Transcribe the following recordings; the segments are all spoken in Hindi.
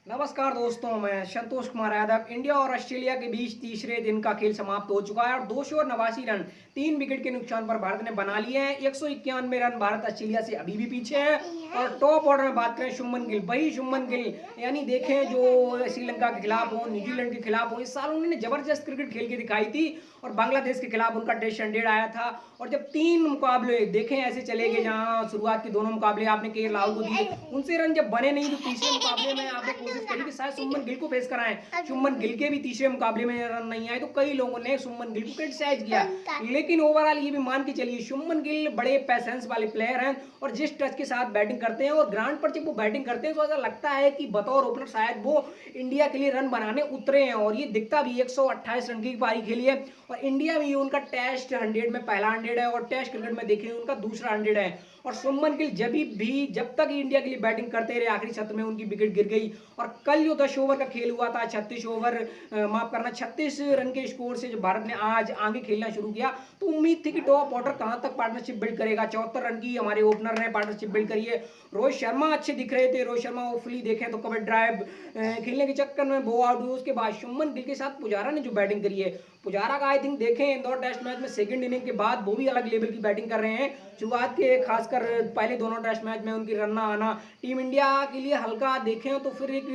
नमस्कार दोस्तों, मैं संतोष कुमार यादव। इंडिया और ऑस्ट्रेलिया के बीच तीसरे दिन का खेल समाप्त हो चुका है और 289 रन 3 विकेट के नुकसान पर भारत ने बना लिए हैं। 191 रन भारत ऑस्ट्रेलिया से अभी भी पीछे है। और टॉप ऑर्डर में बात करें शुभमन गिल, वही शुभमन गिल यानी देखें जो श्रीलंका के खिलाफ हो, न्यूजीलैंड के खिलाफ हो, इस साल उन्होंने जबरदस्त क्रिकेट खेल के दिखाई थी और बांग्लादेश के खिलाफ उनका टेस्ट 100 आया था। और जब 3 मुकाबले देखें ऐसे चले गए, जहां शुरुआत के दोनों मुकाबले आपने के राहुल को दिए, उनसे रन जब बने नहीं तो तीसरे मुकाबले में आपने कोशिश करी कि शायद शुभमन गिल को फेस कराएं। शुभमन गिल के भी तीसरे मुकाबले में रन नहीं आए तो कई लोगों ने शुभमन गिल को क्रिटिसाइज किया, लेकिन ओवरऑल ये भी मान के चलिए शुभमन गिल बड़े पैसेंस वाले प्लेयर हैं और जिस टच के साथ बैटिंग करते हैं और ग्राउंड पर जब वो बैटिंग करते हैं तो ऐसा लगता है कि बतौर ओपनर शायद वो इंडिया के लिए रन बनाने उतरे हैं। और ये दिखता भी 128 रन की पारी खेली है और इंडिया में उनका टेस्ट 100 में पहला 100 है और टेस्ट क्रिकेट में देखें उनका दूसरा 100 है। और शुभमन गिल जब तक इंडिया के लिए बैटिंग करते रहे, आखिरी सत्र में उनकी विकेट गिर गई। और कल जो 10 ओवर का खेल हुआ था, 36 रन के स्कोर से जो भारत ने आज आगे खेलना शुरू किया, तो उम्मीद थी कि टॉप ऑर्डर कहां तक पार्टनरशिप बिल्ड करेगा। 74 रन की हमारे ओपनर ने पार्टनरशिप बिल्ड करी है। रोहित शर्मा अच्छे दिख रहे थे। रोहित शर्मा होपफुली देखें तो कवर ड्राइव खेलने के चक्कर में बो आउट हुए। उसके बाद शुभमन गिल के साथ पुजारा ने जो बैटिंग करी है, पुजारा का आई थिंक देखें इंदौर टेस्ट मैच में सेकंड इनिंग के बाद वो भी अलग लेवल की बैटिंग कर रहे हैं। शुरुआत के खासकर पहले दोनों टेस्ट मैच में उनकी रन आना टीम इंडिया के लिए हल्का देखें तो फिर एक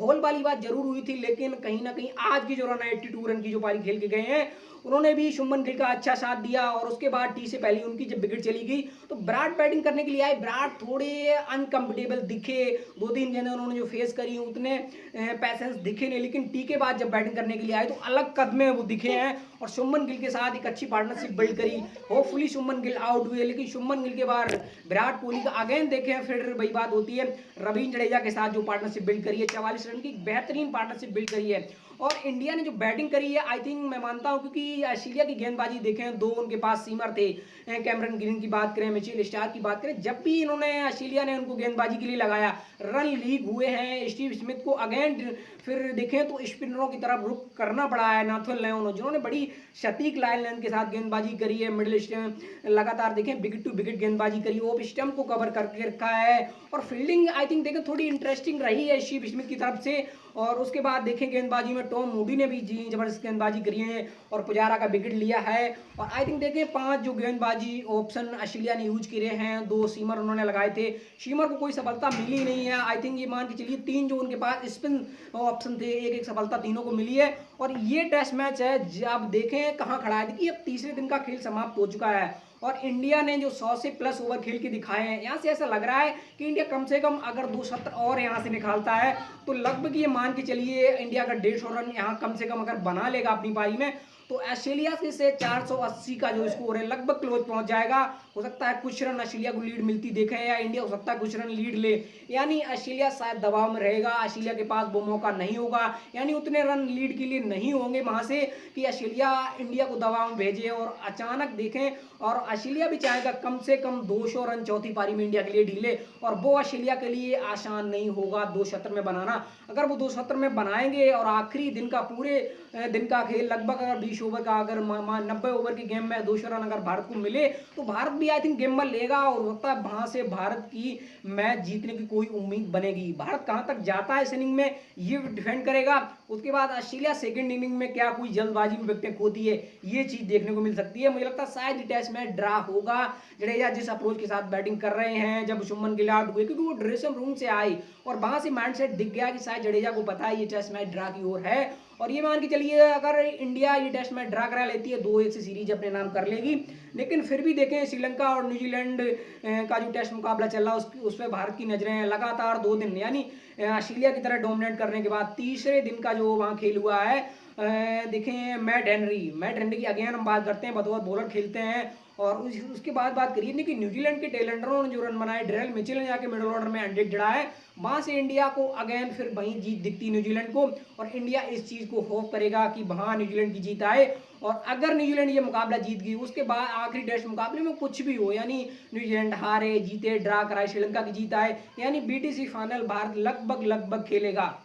होल वाली बात जरूर हुई थी, लेकिन कहीं ना कहीं आज की जो रन 82 रन की जो पारी खेल के गए हैं उन्होंने भी शुभमन गिल का अच्छा साथ दिया। और उसके बाद टी से पहले उनकी जब विकेट चली गई तो विराट बैटिंग करने के लिए आए। विराट थोड़े अनकंफर्टेबल दिखे, 2-3 गेंदें उन्होंने जो फेस करी उतने पैसेंस दिखे नहीं, लेकिन टी के बाद जब बैटिंग करने के लिए आए तो अलग कदमे वो दिखे हैं और शुभमन गिल के साथ एक अच्छी पार्टनरशिप बिल्ड करी। होपफुली शुभमन गिल आउट हुए, लेकिन शुभमन गिल के बाद विराट कोहली का अगेन देखें फिर वही बात होती है, रवींद्र जडेजा के साथ जो पार्टनरशिप बिल्ड करी है, 44 रन की बेहतरीन पार्टनरशिप बिल्ड करी है। और इंडिया ने जो बैटिंग करी है आई थिंक मैं मानता हूं, क्योंकि ऑस्ट्रेलिया की गेंदबाजी देखें, 2 उनके पास सीमर थे, कैमरन ग्रीन की बात करें, मिचेल स्टार्क की बात करें, जब भी इन्होंने ऑस्ट्रेलिया ने उनको गेंदबाजी के लिए लगाया रन लीक हुए हैं। स्टीव स्मिथ को अगेन फिर देखें तो स्पिनरों की तरफ रुख करना पड़ा है। नाथन लियोन जिन्होंने बड़ी सटीक लाइन लेंथ के साथ गेंदबाजी करी है, मिडिल स्टंप लगातार देखें विकेट टू विकेट गेंदबाजी करी, ऑफ स्टंप को कवर करके रखा है। और फील्डिंग आई थिंक देखें थोड़ी इंटरेस्टिंग रही है स्टीव स्मिथ की तरफ से। और उसके बाद देखें गेंदबाजी में टॉम मूडी ने भी जबरदस्त गेंदबाजी करी है और पुजारा का विकेट लिया है। और आई थिंक देखें 5 जो गेंदबाजी ऑप्शन ऑस्ट्रेलिया ने यूज किए हैं, 2 सीमर उन्होंने लगाए थे, सीमर को कोई सफलता मिली नहीं है। आई थिंक ये मान के चलिए 3 जो उनके पास स्पिन ऑप्शन थे, एक सफलता तीनों को मिली है। और ये टेस्ट मैच है, जब देखें कहाँ खड़ा है, देखिए अब तीसरे दिन का खेल समाप्त हो चुका है और इंडिया ने जो 100 से प्लस ओवर खेल के दिखाए हैं, यहाँ से ऐसा लग रहा है कि इंडिया कम से कम अगर 2 सत्र और यहाँ से निकालता है तो लगभग ये मान के चलिए इंडिया का 150 रन यहाँ कम से कम अगर बना लेगा अपनी पारी में तो ऑस्ट्रेलिया से 480 का जो स्कोर है लगभग क्लोज पहुंच जाएगा। हो सकता है कुछ रन ऑस्ट्रेलिया को लीड मिलती देखें या इंडिया हो सकता है कुछ रन लीड ले, यानी ऑस्ट्रेलिया शायद दबाव में रहेगा। ऑस्ट्रेलिया के पास वो मौका नहीं होगा, यानी उतने रन लीड के लिए नहीं होंगे वहां से कि ऑस्ट्रेलिया इंडिया को दबाव में भेजे और अचानक देखें। और ऑस्ट्रेलिया भी चाहेगा कम से कम 200 रन चौथी पारी में इंडिया के लिए ढीले, और वो ऑस्ट्रेलिया के लिए आसान नहीं होगा 2 सत्र में बनाना। अगर वो 2 सत्र में बनाएंगे और आखिरी दिन का पूरे दिन का खेल लगभग अगर 20 ओवर का अगर 90 ओवर की गेम में 200 रन अगर भारत को मिले तो भारत भी आई थिंक गेम में लेगा और होता है वहां से भारत की मैच जीतने की कोई उम्मीद बनेगी। भारत कहां तक जाता है इस इनिंग में ये डिफेंड करेगा। उसके बाद ऑस्ट्रेलिया सेकंड इनिंग में क्या कोई जल्दबाजी में विकेट खोती है, ये चीज देखने को मिल सकती है। मुझे लगता है शायद टेस्ट मैच ड्रा होगा। जडेजा जिस अप्रोच के साथ बैटिंग कर रहे हैं, जब शुभमन गिल आउट हुए, क्योंकि वो ड्रेसिंग रूम से आए और वहां से माइंडसेट दिख गया कि शायद जडेजा को पता है ये टेस्ट मैच ड्रा की ओर है। और ये मान के चलिए अगर इंडिया ये टेस्ट मैच ड्रा करा लेती है 2-1 से सीरीज अपने नाम कर लेगी। लेकिन फिर भी देखें श्रीलंका और न्यूजीलैंड का जो टेस्ट मुकाबला चल रहा है उस पर भारत की नजरें लगातार 2 दिन यानी ऑस्ट्रेलिया की तरह डोमिनेट करने के बाद तीसरे दिन का जो वहाँ खेल हुआ है, देखें मैट हेनरी की अगेन हम बात करते हैं, बतौर बॉलर खेलते हैं। और उसके बाद बात करिए कि न्यूजीलैंड के टेलेंडरों ने जो रन बनाए, डेरिल मिचेल ने जाके मिडिल ऑर्डर में 100 जड़ा है, वहां से इंडिया को अगेन फिर वहीं जीत दिखती न्यूजीलैंड को। और इंडिया इस चीज को होप करेगा कि वहां न्यूजीलैंड की जीत आए। और अगर न्यूजीलैंड ये मुकाबला जीत गई उसके बाद आखिरी टेस्ट मुकाबले में कुछ भी हो, यानी न्यूजीलैंड हारे जीते ड्रा कराए श्रीलंका की जीत आए, यानी बीटीसी फाइनल भारत लगभग खेलेगा।